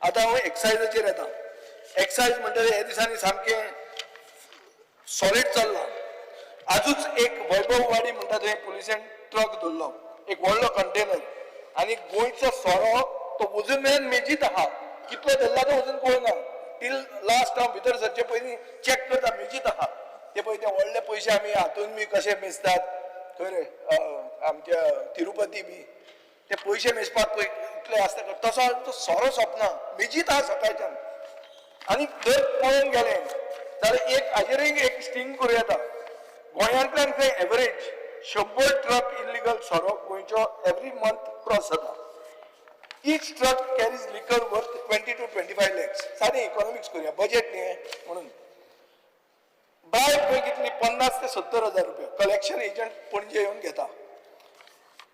आता हांव एक्सायजाचेर येता. एक्सायज म्हणटले हे दिसांनी सामकें सॉलिड चल्लां. आजूच एक वैभववाडी म्हणटा थंय पुलिसेन ट्रक धरलो, एक व्हडलो कंटेनर, आनी गोंयचो सोरो तो वजून मेळून मेजीत आहा. कितलो धरला तो वजून कळना. टील लास्ट हांव भितर सरचे पयलीं चॅक करता, मेजीत आहा. ते पळय ते व्हडले पयशे आमी हातून बी कशे मेजतात खंय रे आमच्या तिरुपती बी ते पयशे मेजपाक पळय इतले आसता तसो तो सोरो सोंपना, मेजीत आहा सकाळच्यान. आनी जर पळोवंक गेले जाल्यार एक हाजेरय एक स्टिंग करूं येता. गोंयांतल्यान खंय एवरेज 100 ट्रक इल्लिगल सोरो गोंयचो एवरी मंथ क्रॉस जाता. Each truck carries liquor worth 20 to 25 lakhs. सादी इकॉनॉमिक्स करूया, बजेट न्ही म्हणून. ब्रायब खंय कितली 50 ते 70 हजार रुपया कलेक्शन एजंट पणजे येवन घेता.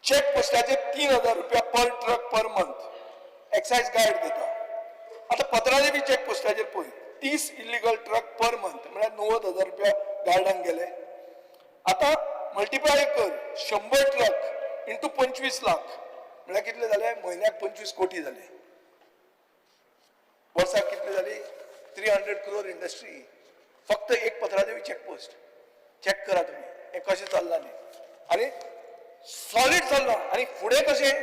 चेक पोस्टाचे 3,000 रुपया per truck per month excise guard घेता. आता पत्राचे बी चेक पोस्टाचेर पळय 30 इल्लिगल ट्रक पर मंथ म्हळ्यार 90,000 रुपया गार्डांक गेले. आता मल्टिप्लाय कर 100 ट्रक इंटू 25 लाख म्हळ्यार कितले जाले, म्हयन्याक 25 कोटी जाले, वर्साक कितले जाली 300 crore इंडस्ट्री. फक्त एक पत्रादेवी चेकपोस्ट. चेक करा तुम्ही हे कशें चल्लां न्ही. आनी सॉलिड चल्लां. आनी फुडें कशें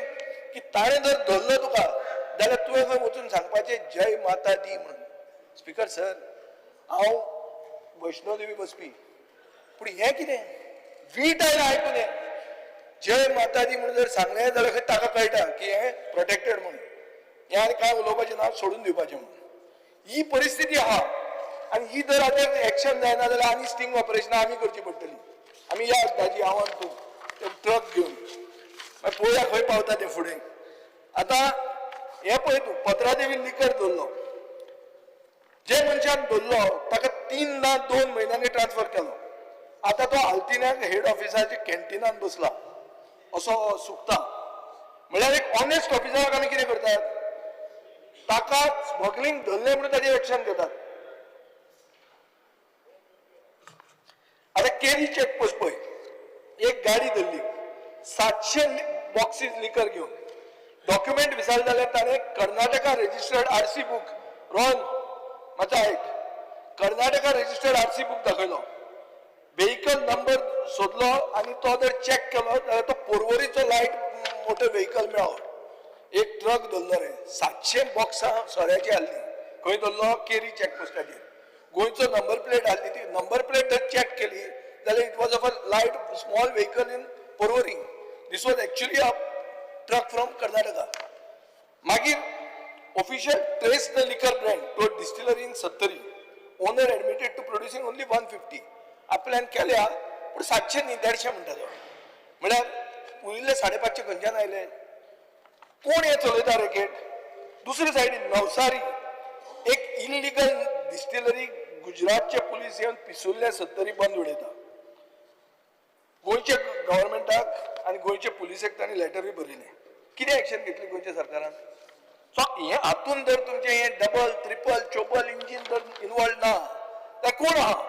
की ताणें जर धरलो तुका जाल्यार तुवें खंय वचून सांगपाचें जय माता दी म्हणून. स्पिकर सर हांव वैष्णोदेवी बसपी, पूण हें कितें वीट आयला आयकून हें जय माता दी म्हणून जर सांगलें जाल्यार खंय ताका कळटा की हें प्रोटेक्टेड म्हणून. हें आनी कांय उलोवपाचें ना, सोडून दिवपाचें म्हणून. ही परिस्थिती आहा. आनी ही जर आतां एक्शन जायना जाल्यार आनी स्टिंग ऑपरेशनां आमी करची पडटलीं. आमी या दाजी आव्हान तूं ते ट्रक घेवन मागीर पळोवया खंय पावता तें फुडें. आतां हें पळय तूं पत्रादेवी लिकर धरलो. जे मनशान धरलो ताका 3 ना 2 म्हयन्यांनी ट्रान्सफर केलो. आतां तो आल्तिन्याक हेड ऑफिसाच्या कॅन्टिनान बसला असो सुकता. म्हळ्यार एक ऑनेस्ट ऑफिसराक आमी कितें करतात, ताका स्मगलिंग धरलें म्हणून ताजेर एक्शन घेतात. आतां केरी चेकपोस्ट पळय, एक गाडी धरली 700 बॉक्सीस लिकर घेवन. डॉक्युमेंट विचारले जाल्यार ताणें Karnataka registered RC book Ron मातसो आयक कर्नाटका रजिस्टर्ड आरसी बुक दाखयलो. व्हेकल नंबर सोदलो आनी तो जर चेक केलो जाल्यार तो पोरवोरीचो लायट मोटो व्हेकल मेळ्ळो. एक ट्रक धरलो रे 700 बॉक्सां सोऱ्याची हाडली. खंय धरलो केरी चेकपोस्टाचेर. गोंयचो नंबर प्लेट हाडली. ती नंबर प्लेट जर चेक केली जाल्यार it was of a light small vehicle in Porvorim. This was actually a truck from Karnataka. मागीर official trace the liquor brand to distillery in Sattari. Owner admitted to producing only 150. आपल्यान केल्या पूण 700 न्ही 150 म्हणटा तो. म्हळ्यार उरिल्ले 550 खंयच्यान आयले. कोण हे चलयता रॅकेट. दुसरे सायडीन नवसारी एक इल्लिगल डिस्टिलरी गुजरातचे पुलीस येवन पिसुल्ले सत्तरी बंद उडयता. गोंयचे गव्हर्मेंटाक आनी गोंयचे पुलिसेक तांणी लेटरूय बरयलें. कितें एक्शन घेतली गोंयच्या सरकारान. सो हे हातून जर तुमचें हे डबल ट्रिपल चोपल इंजीन जर इनवॉल्व ना जाल्यार कोण आहा.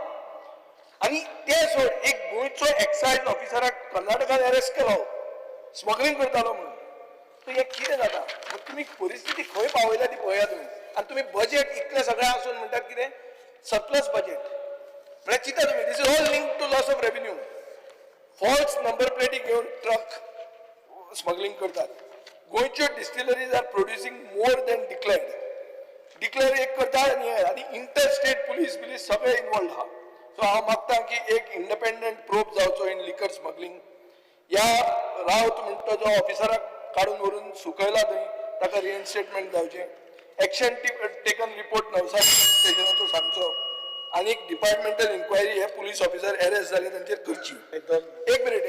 आनी ते सोड एक गोंयचो एक्सायज ऑफिसराक कर्नाटकान अरेस्ट केलो स्मगलिंग करतालो म्हणून. सो हें कितें जाता. तुमी परिस्थिती खंय पावयल्या ती पळया तुमी. आनी तुमी बजेट इतलें सगळें आसून म्हणटात कितें सरप्लस बजेट. म्हळ्यार चिंता तुमी this is all link to loss of revenue. False number प्लेटी घेवन ट्रक स्मगलिंग करतात. गोंयच्यो distilleries are producing more than declare एक करतात आनी इंटर स्टेट पुलीस बिलीस सगळे इनवॉल्ड आहा. सो हांव मागतां की एक इंडिपेंडंट प्रोब जावचो इन लिकर स्मगलिंग. ह्या रावत म्हणटा जो ऑफिसराक काडून व्हरून सुकयला थंय ताका रिइन्स्टेटमेंट जावचें. एक्शन टेकन रिपोर्ट नवसारी स्टेशनाचो सांगचो. आनी एक डिपार्टमेंटल इन्क्वायरी हे पुलीस ऑफिसर अरेस्ट जाले तांचेर करची. एक मिनिट